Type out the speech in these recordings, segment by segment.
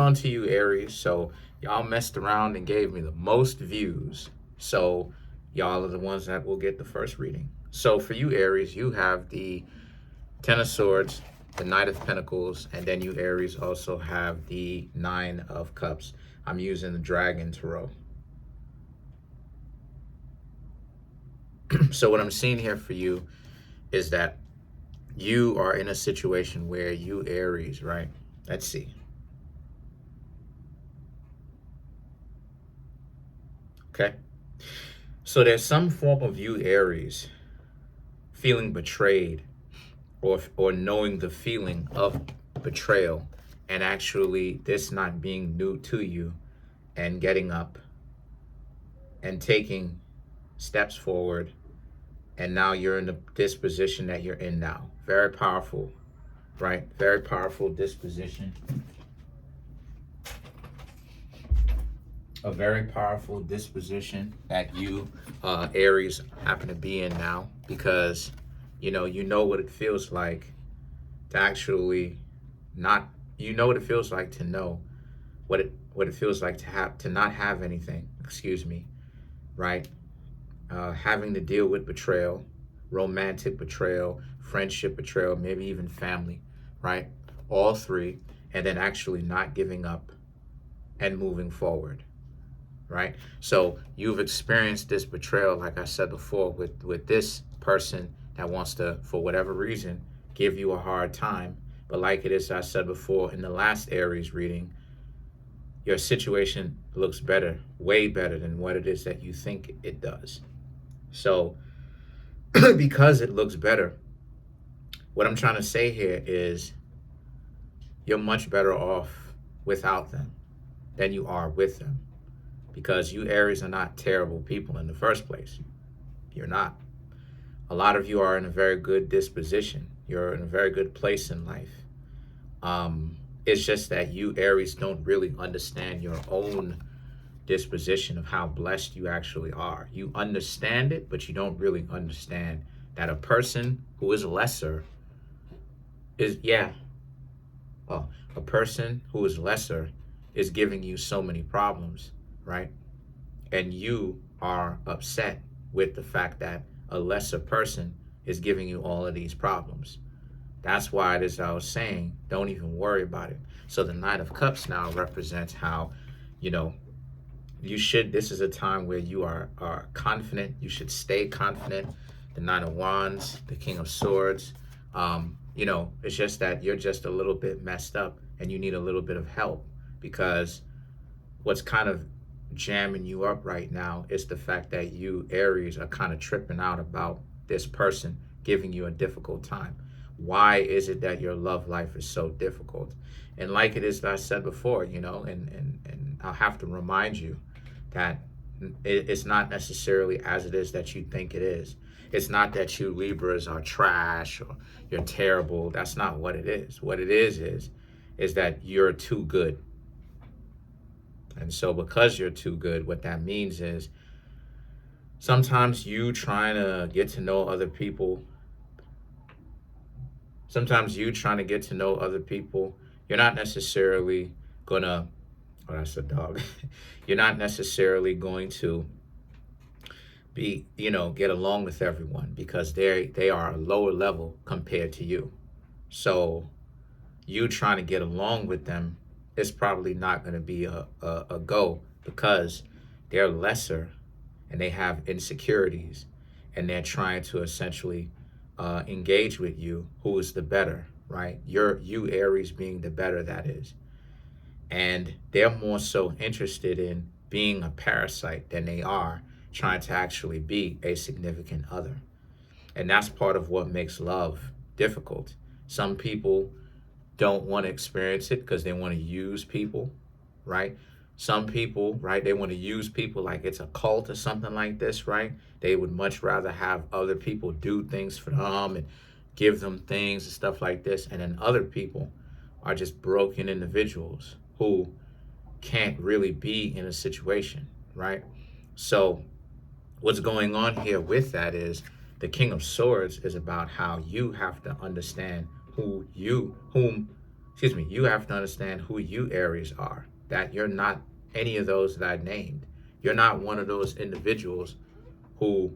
on to you, Aries. So y'all messed around and gave me the most views. So y'all are the ones that will get the first reading. So for you, Aries, you have the Ten of Swords, the Knight of Pentacles, and then you, Aries, also have the Nine of Cups. I'm using the Dragon Tarot. So what I'm seeing here for you is that you are in a situation where you, Aries, right? Let's see. Okay. So there's some form of you, Aries, feeling betrayed or knowing the feeling of betrayal, and actually this not being new to you, and getting up and taking steps forward, and now you're in this position that you're in now. Very powerful, right? Very powerful disposition. A very powerful disposition that you, Aries, happen to be in now, because you know what it feels like to actually not, you know what it feels like to know what it feels like to not have anything, excuse me, right? Having to deal with betrayal, romantic betrayal, friendship betrayal, maybe even family, right? All three, and then actually not giving up and moving forward, right? So you've experienced this betrayal, like I said before, with this person that wants to, for whatever reason, give you a hard time. But like it is, I said before in the last Aries reading, your situation looks better, way better than what it is that you think it does. So because it looks better, what I'm trying to say here is you're much better off without them than you are with them, because you, Aries, are not terrible people in the first place. You're not. A lot of you are in a very good disposition. You're in a very good place in life. It's just that you, Aries, don't really understand your own disposition of how blessed you actually are. You understand it, but you don't really understand that a person who is lesser is, a person who is lesser is giving you so many problems, right? And you are upset with the fact that a lesser person is giving you all of these problems. That's why it is I was saying, don't even worry about it. So the Knight of Cups now represents how, you should, this is a time where you are confident. You should stay confident. The Nine of Wands, the King of Swords. It's just that you're just a little bit messed up and you need a little bit of help, because what's kind of jamming you up right now is the fact that you, Aries, are kind of tripping out about this person giving you a difficult time. Why is it that your love life is so difficult? And like it is that I said before, and I'll have to remind you that it's not necessarily as it is that you think it is. It's not that you Libras are trash or you're terrible. That's not what it is. What it is that you're too good. And so because you're too good, what that means is sometimes you trying to get to know other people, you're not necessarily gonna, oh, that's a dog. You're not necessarily going to be, get along with everyone, because they are a lower level compared to you. So you trying to get along with them is probably not going to be a go, because they're lesser and they have insecurities, and they're trying to essentially engage with you, who is the better, right? You, Aries, being the better, that is. And they're more so interested in being a parasite than they are trying to actually be a significant other. And that's part of what makes love difficult. Some people don't want to experience it because they want to use people, right? Some people, right, they want to use people like it's a cult or something like this, right? They would much rather have other people do things for them and give them things and stuff like this. And then other people are just broken individuals who can't really be in a situation, right? So what's going on here with that is the King of Swords is about how you have to understand whom you have to understand who you Aries are, that you're not any of those that I named. You're not one of those individuals who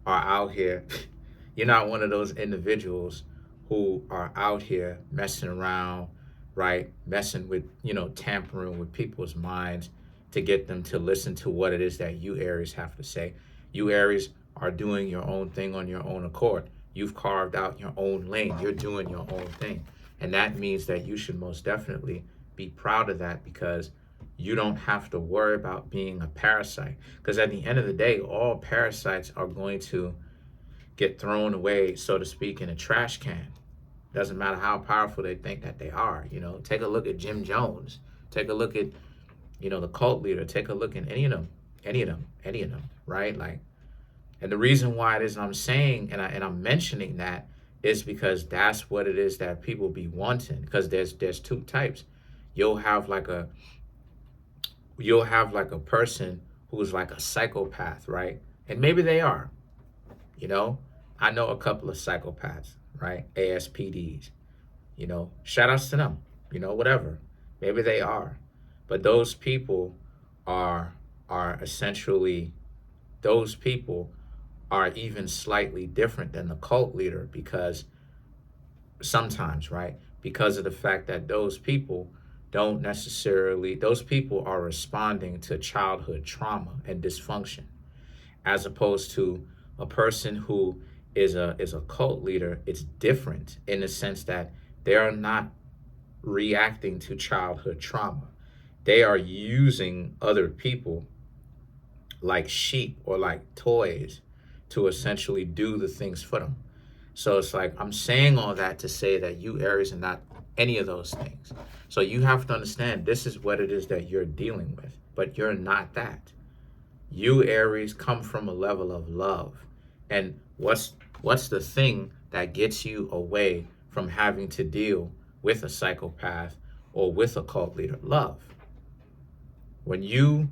are out here. You're not one of those individuals who are out here messing around, right? Messing with, tampering with people's minds to get them to listen to what it is that you Aries have to say. You Aries are doing your own thing on your own accord. You've carved out your own lane. You're doing your own thing. And that means that you should most definitely be proud of that, because you don't have to worry about being a parasite. Because at the end of the day, all parasites are going to get thrown away, so to speak, in a trash can. Doesn't matter how powerful they think that they are. Take a look at Jim Jones. Take a look at, the cult leader. Take a look at any of them, right? Like, and the reason why it is I'm saying and I'm mentioning that is because that's what it is that people be wanting. Because there's two types. You'll have like a person who's like a psychopath, right? And maybe they are. I know a couple of psychopaths, right? ASPDs. Shout outs to them. Whatever. Maybe they are. But those people are essentially, those people are even slightly different than the cult leader, because sometimes, right? Because of the fact that those people are responding to childhood trauma and dysfunction, as opposed to a person who is a cult leader. It's different in the sense that they are not reacting to childhood trauma. They are using other people like sheep or like toys to essentially do the things for them. So it's like, I'm saying all that to say that you Aries are not any of those things. So you have to understand, this is what it is that you're dealing with, but you're not that. You Aries come from a level of love. And what's the thing that gets you away from having to deal with a psychopath or with a cult leader? Love. When you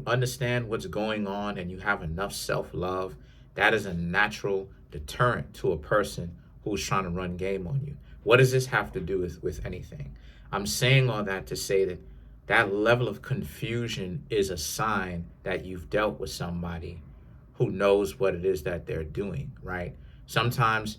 understand what's going on and you have enough self-love, that is a natural deterrent to a person who's trying to run game on you. What does this have to do with anything? I'm saying all that to say that that level of confusion is a sign that you've dealt with somebody who knows what it is that they're doing, right? Sometimes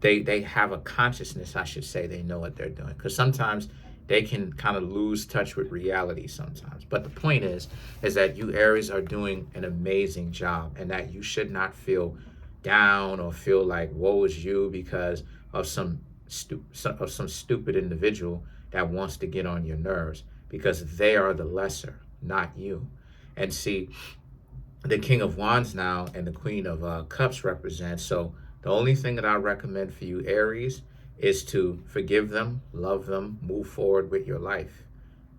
they have a consciousness, I should say, they know what they're doing. Because sometimes they can kind of lose touch with reality sometimes. But the point is that you Aries are doing an amazing job, and that you should not feel down or feel like woe is you because of some stupid individual that wants to get on your nerves, because they are the lesser, not you. And see, the King of Wands now and the Queen of Cups represent. So the only thing that I recommend for you Aries is to forgive them, love them, move forward with your life.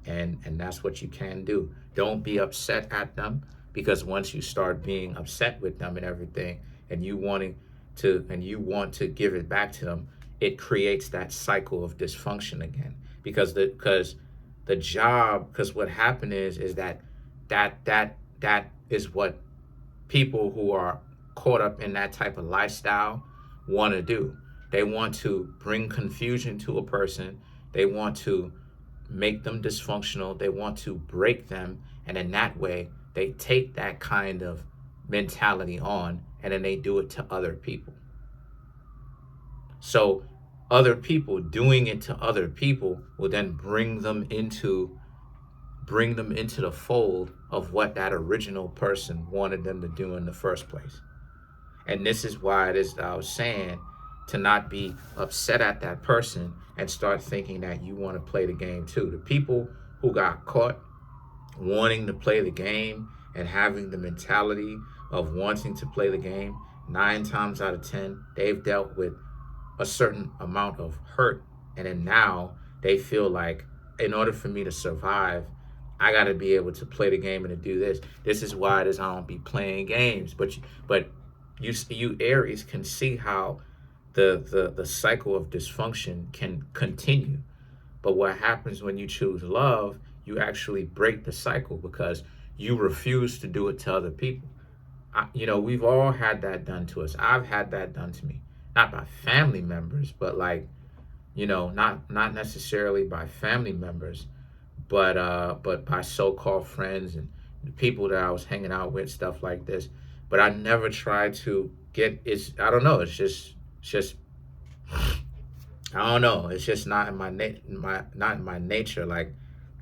And that's what you can do. Don't be upset at them, because once you start being upset with them and everything, and you want to give it back to them, it creates that cycle of dysfunction again. Because what happened is that is what people who are caught up in that type of lifestyle want to do. They want to bring confusion to a person. They want to make them dysfunctional. They want to break them. And in that way, they take that kind of mentality on, and then they do it to other people. So other people doing it to other people will then bring them into the fold of what that original person wanted them to do in the first place. And this is why it is that I was saying to not be upset at that person and start thinking that you want to play the game too. The people who got caught wanting to play the game and having the mentality of wanting to play the game, 9 times out of 10, they've dealt with a certain amount of hurt. And then now they feel like, in order for me to survive, I got to be able to play the game and to do this. This is why it is I don't be playing games. But you Aries can see how the cycle of dysfunction can continue. But what happens when you choose love, you actually break the cycle, because you refuse to do it to other people. We've all had that done to us. I've had that done to me. Not by family members, but like not necessarily by family members, but by so-called friends and the people that I was hanging out with, stuff like this. But I never tried to get it's I don't know, it's just I don't know, it's just not in not in my nature. Like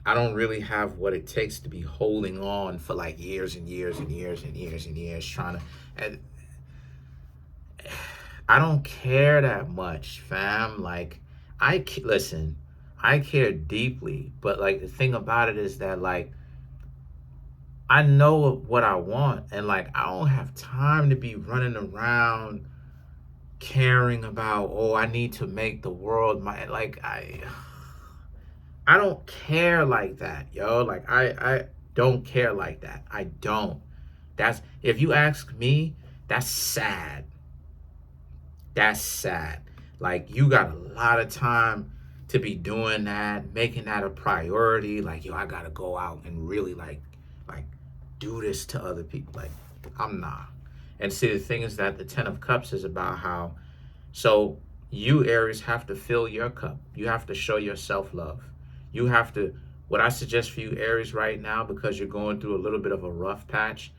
I don't really have what it takes to be holding on for like years and years and years and years and years trying to and I don't care that much, fam. Like listen, I care deeply, but like the thing about it is that like I know what I want, and like I don't have time to be running around caring about, oh, I need to make the world my like I don't care like that, yo. Like I don't care like that. I don't. That's if you ask me, that's sad. That's sad. Like you got a lot of time to be doing that, making that a priority. Like, yo, I gotta go out and really like do this to other people. Like, I'm not. And see, the thing is that the Ten of Cups is about how, so you, Aries, have to fill your cup. You have to show yourself love. You have to, what I suggest for you, Aries, right now, because you're going through a little bit of a rough patch,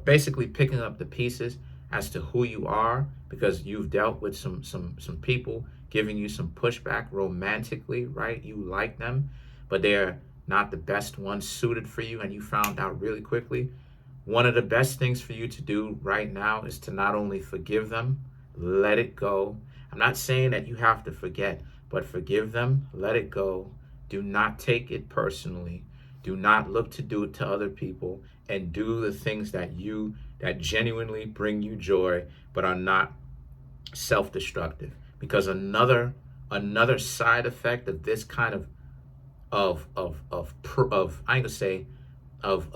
basically picking up the pieces as to who you are, because you've dealt with some people giving you some pushback romantically, right? You like them, but they're not the best ones suited for you, and you found out really quickly. One of the best things for you to do right now is to not only forgive them, let it go. I'm not saying that you have to forget, but forgive them, let it go. Do not take it personally. Do not look to do it to other people, and do the things that genuinely bring you joy but are not self-destructive. Because another side effect of this kind of I ain't gonna say of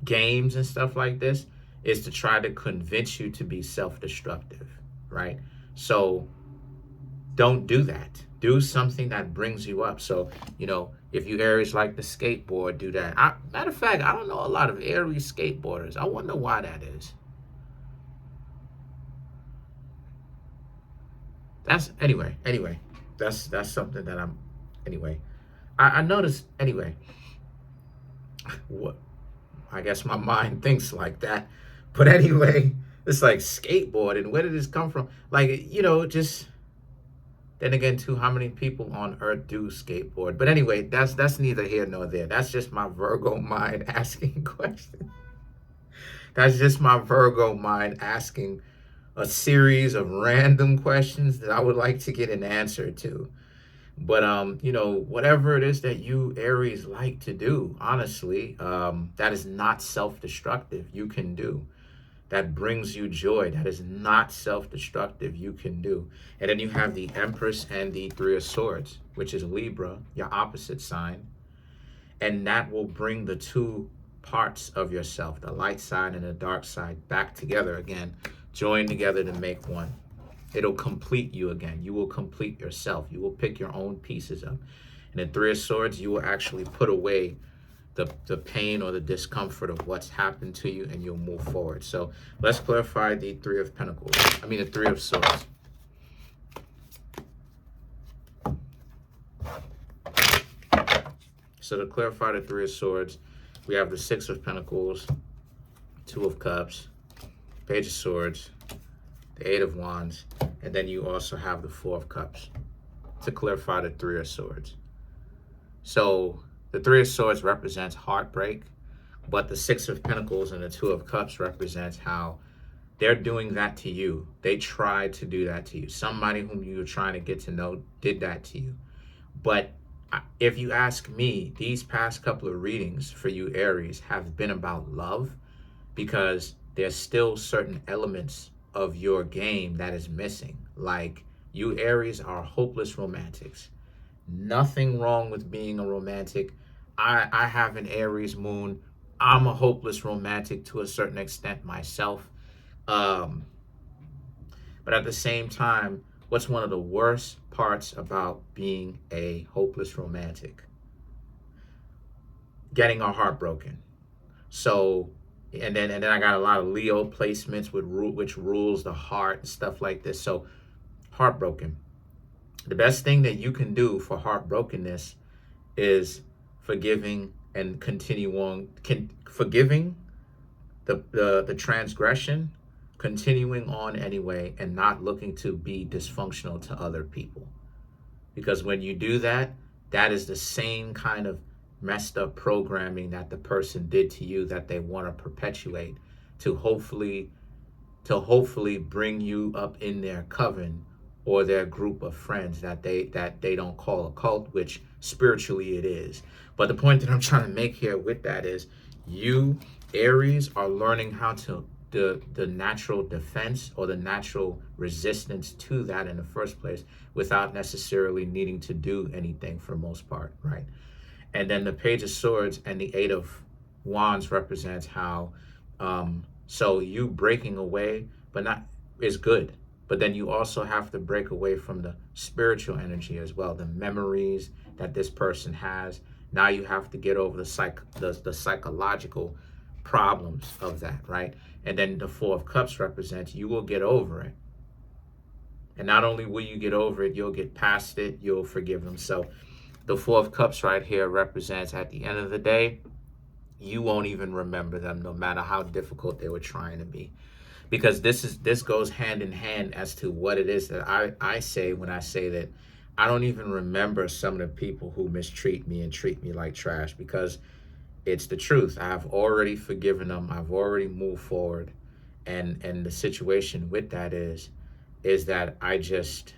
games and stuff like this is to try to convince you to be self-destructive, right? So don't do that. Do something that brings you up. So, if you Aries like the skateboard, do that. Matter of fact, I don't know a lot of Aries skateboarders. I wonder why that is. Anyway, that's something that anyway. I noticed anyway. What I guess my mind thinks like that. But anyway, it's like skateboarding. Where did this come from? Like, just then again, too, how many people on earth do skateboard? But anyway, that's neither here nor there. That's just my Virgo mind asking questions. That's just my Virgo mind asking a series of random questions that I would like to get an answer to. But whatever it is that you Aries like to do, honestly, that is not self-destructive, you can do. That brings you joy, that is not self-destructive, you can do. And then you have the Empress and the Three of Swords, which is Libra, your opposite sign. And that will bring the two parts of yourself, the light side and the dark side, back together again, join together to make one. It'll complete you again. You will complete yourself. You will pick your own pieces up. And in Three of Swords, you will actually put away the pain or the discomfort of what's happened to you, and you'll move forward. So let's clarify the Three of Pentacles. The Three of Swords. So to clarify the Three of Swords, we have the Six of Pentacles, Two of Cups, Page of Swords, the Eight of Wands, and then you also have the Four of Cups to clarify the Three of Swords. So the Three of Swords represents heartbreak, but the Six of Pentacles and the Two of Cups represents how they're doing that to you. They tried to do that to you. Somebody whom you were trying to get to know did that to you. But if you ask me, these past couple of readings for you Aries have been about love, because there's still certain elements of your game that is missing. Like, you Aries are hopeless romantics. Nothing wrong with being a romantic. I have an Aries moon. I'm a hopeless romantic to a certain extent myself. But at the same time, what's one of the worst parts about being a hopeless romantic? Getting our heart broken. So And then I got a lot of Leo placements which rules the heart and stuff like this. So heartbroken. The best thing that you can do for heartbrokenness is forgiving and continue on, forgiving the transgression, continuing on anyway, and not looking to be dysfunctional to other people. Because when you do that, that is the same kind of messed up programming that the person did to you that they want to perpetuate to hopefully bring you up in their coven or their group of friends that they don't call a cult, which spiritually it is. But the point that I'm trying to make here with that is you, Aries, are learning how to the natural defense or the natural resistance to that in the first place without necessarily needing to do anything for the most part, right? And then the Page of Swords and the Eight of Wands represents how so you breaking away, but not is good. But then you also have to break away from the spiritual energy as well, the memories that this person has. Now you have to get over the psychological problems of that, right? And then the Four of Cups represents you will get over it. And not only will you get over it, you'll get past it, you'll forgive them. So the Four of Cups right here represents at the end of the day, you won't even remember them no matter how difficult they were trying to be. Because this goes hand in hand as to what it is that I say when I say that I don't even remember some of the people who mistreat me and treat me like trash, because it's the truth. I've already forgiven them. I've already moved forward. And the situation with that is that I just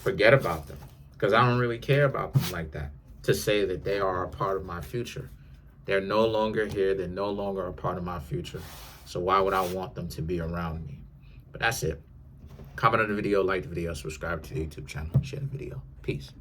forget about them because I don't really care about them like that to say that they are a part of my future. They're no longer here. They're no longer a part of my future. So why would I want them to be around me? But that's it. Comment on the video, like the video, subscribe to the YouTube channel, share the video. Peace.